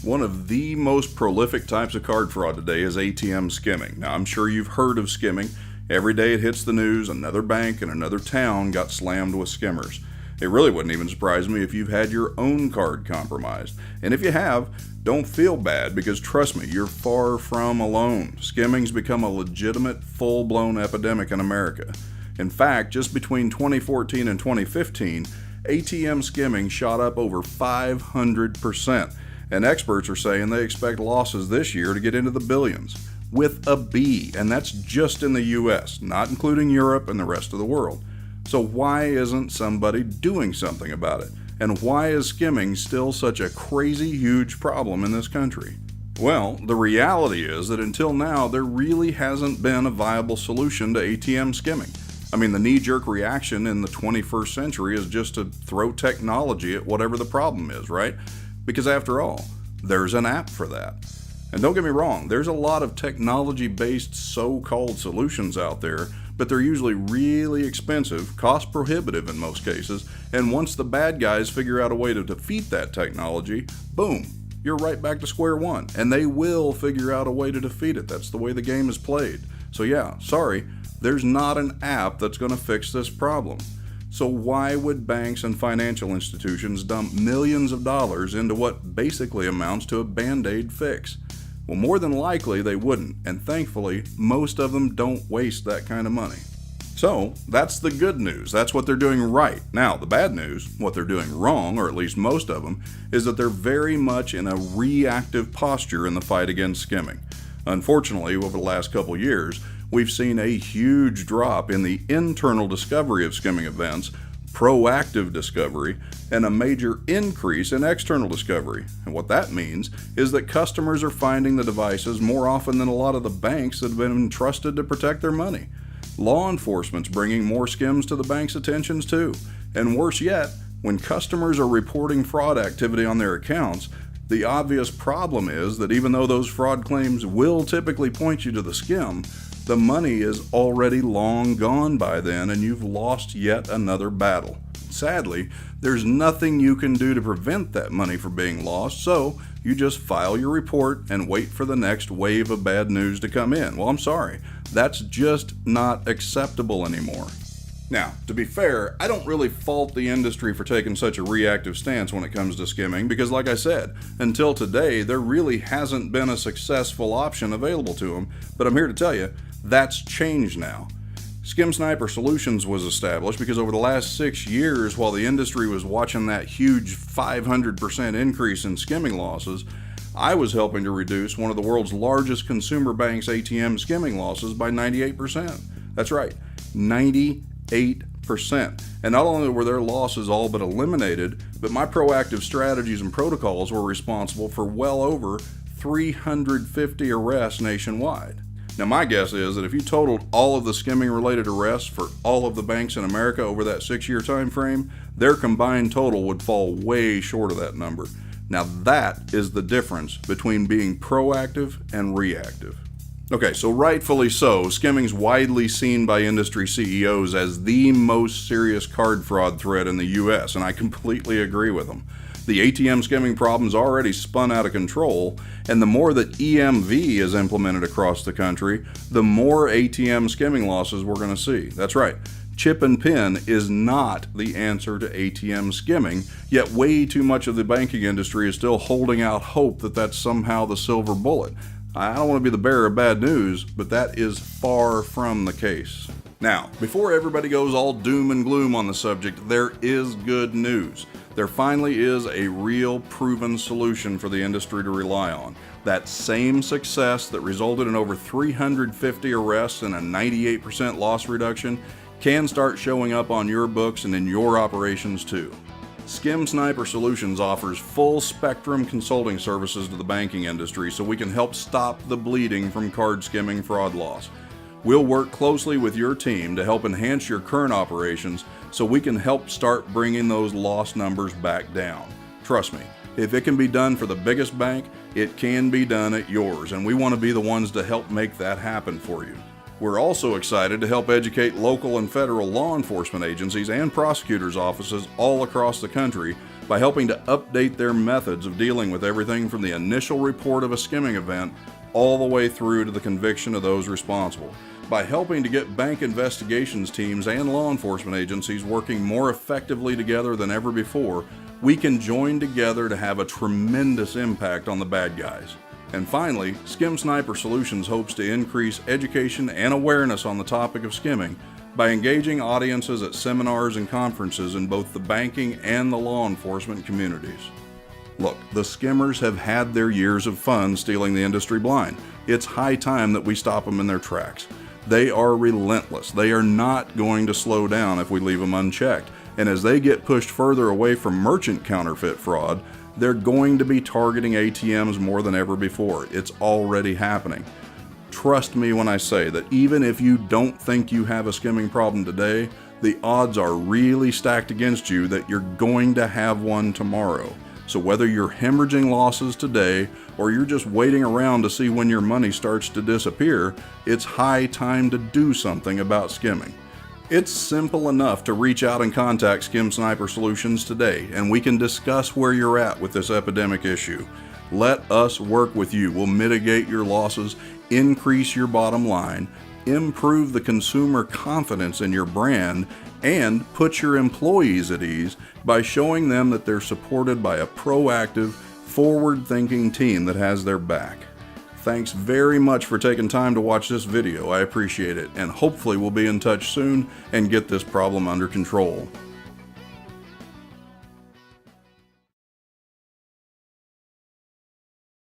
One of the most prolific types of card fraud today is ATM skimming. Now, I'm sure you've heard of skimming. Every day it hits the news, another bank in another town got slammed with skimmers. It really wouldn't even surprise me if you've had your own card compromised. And if you have, don't feel bad because trust me, you're far from alone. Skimming's become a legitimate, full-blown epidemic in America. In fact, just between 2014 and 2015, ATM skimming shot up over 500%. And experts are saying they expect losses this year to get into the billions, with a B, and that's just in the US, not including Europe and the rest of the world. So why isn't somebody doing something about it? And why is skimming still such a crazy huge problem in this country? Well, the reality is that until now, there really hasn't been a viable solution to ATM skimming. I mean, the knee-jerk reaction in the 21st century is just to throw technology at whatever the problem is, right? Because after all, there's an app for that. And don't get me wrong, there's a lot of technology-based so-called solutions out there, but they're usually really expensive, cost prohibitive in most cases, and once the bad guys figure out a way to defeat that technology, boom, you're right back to square one. And they will figure out a way to defeat it. That's the way the game is played. So yeah, sorry, there's not an app that's going to fix this problem. So why would banks and financial institutions dump millions of dollars into what basically amounts to a Band-Aid fix? Well, more than likely they wouldn't, and thankfully, most of them don't waste that kind of money. So, that's the good news. That's what they're doing right. Now, the bad news, what they're doing wrong, or at least most of them, is that they're very much in a reactive posture in the fight against skimming. Unfortunately, over the last couple years, we've seen a huge drop in the internal discovery of skimming events, proactive discovery, and a major increase in external discovery. And what that means is that customers are finding the devices more often than a lot of the banks that have been entrusted to protect their money. Law enforcement's bringing more skims to the bank's attentions too. And worse yet, when customers are reporting fraud activity on their accounts, the obvious problem is that even though those fraud claims will typically point you to the skim, the money is already long gone by then and you've lost yet another battle. Sadly, there's nothing you can do to prevent that money from being lost, so you just file your report and wait for the next wave of bad news to come in. Well, I'm sorry, that's just not acceptable anymore. Now, to be fair, I don't really fault the industry for taking such a reactive stance when it comes to skimming because, like I said, until today, there really hasn't been a successful option available to them, but I'm here to tell you, that's changed now. SkimSniper Solutions was established because over the last 6 years, while the industry was watching that huge 500% increase in skimming losses, I was helping to reduce one of the world's largest consumer banks' ATM skimming losses by 98%. That's right, 98%. And not only were their losses all but eliminated, but my proactive strategies and protocols were responsible for well over 350 arrests nationwide. Now my guess is that if you totaled all of the skimming related arrests for all of the banks in America over that 6-year time frame, their combined total would fall way short of that number. Now that is the difference between being proactive and reactive. Okay, so rightfully so, skimming's widely seen by industry CEOs as the most serious card fraud threat in the US, and I completely agree with them. The ATM skimming problem's already spun out of control, and the more that EMV is implemented across the country, the more ATM skimming losses we're going to see. That's right, chip and pin is not the answer to ATM skimming, yet way too much of the banking industry is still holding out hope that that's somehow the silver bullet. I don't want to be the bearer of bad news, but that is far from the case. Now, before everybody goes all doom and gloom on the subject, there is good news. There finally is a real proven solution for the industry to rely on. That same success that resulted in over 350 arrests and a 98% loss reduction can start showing up on your books and in your operations too. SkimSniper Solutions offers full spectrum consulting services to the banking industry so we can help stop the bleeding from card skimming fraud loss. We'll work closely with your team to help enhance your current operations so we can help start bringing those loss numbers back down. Trust me, if it can be done for the biggest bank, it can be done at yours, and we want to be the ones to help make that happen for you. We're also excited to help educate local and federal law enforcement agencies and prosecutors' offices all across the country by helping to update their methods of dealing with everything from the initial report of a skimming event all the way through to the conviction of those responsible. By helping to get bank investigations teams and law enforcement agencies working more effectively together than ever before, we can join together to have a tremendous impact on the bad guys. And finally, SkimSniper Solutions hopes to increase education and awareness on the topic of skimming by engaging audiences at seminars and conferences in both the banking and the law enforcement communities. Look, the skimmers have had their years of fun stealing the industry blind. It's high time that we stop them in their tracks. They are relentless. They are not going to slow down if we leave them unchecked. And as they get pushed further away from merchant counterfeit fraud, they're going to be targeting ATMs more than ever before. It's already happening. Trust me when I say that even if you don't think you have a skimming problem today, the odds are really stacked against you that you're going to have one tomorrow. So whether you're hemorrhaging losses today or you're just waiting around to see when your money starts to disappear, it's high time to do something about skimming. It's simple enough to reach out and contact SkimSniper Solutions today, and we can discuss where you're at with this epidemic issue. Let us work with you. We'll mitigate your losses, increase your bottom line, improve the consumer confidence in your brand, and put your employees at ease by showing them that they're supported by a proactive, forward-thinking team that has their back. Thanks very much for taking time to watch this video. I appreciate it, and hopefully we'll be in touch soon and get this problem under control.